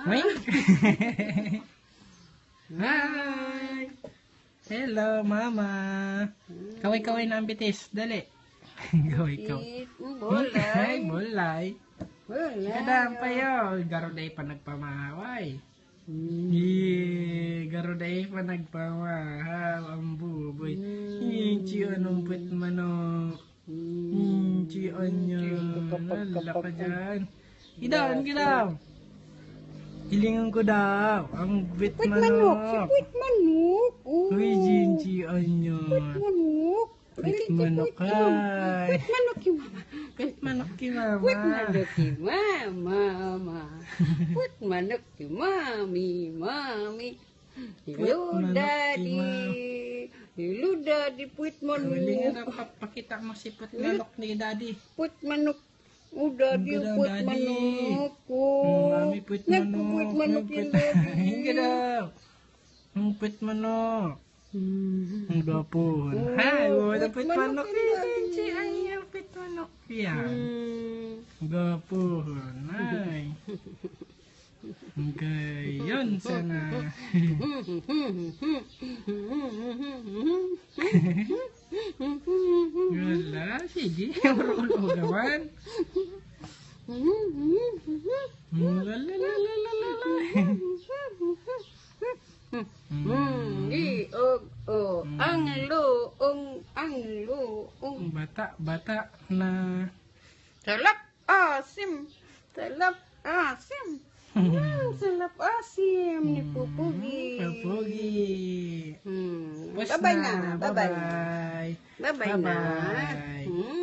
Wink. Hi. Hello, Mama. Kaway-kaway na ang bitis. Dali. Kaway-kaway. Bulay. Bulay. Kadang pa yun. Garuday pa nagpamahaway. Garuday pa nagpamahaw. Ang buboy. Hinchi anong put manok. Hinchi anyo. Lala ka dyan. Gidaw. Hilingan ko daw. Ang bit manok. Puwit manok. Uy, Jinchi anyo. Puwit Puwit manok manok. ay. Puwit manok yung mama. Puwit manok ki mama. Puwit manok yung mama. Puwit manok yung mami. Hello, manok daddy. yung Hello, daddy. Puwit Hilingan manok. na papakita mo si puwit manok ni daddy. Puwit manok. Oh, daddy, Ang ganda, puwit daddy. manok ko. Mami, puwit manok. Nagpupuwit manok yung daddy. Hinga daw. Ang puwit manok. Ang gwapo. Hi, wala puwit manok. Jinchi anyo puwit manok. Yan. Ang gwapo. Hi. Okay, yun sana. Wala, sige. Marunong gawan. Ang luong. Bata na. Salap asim. Salap asim ni Pupugi. Pupugi. Bye-bye na. Bye-bye. Bye-bye na. Bye-bye.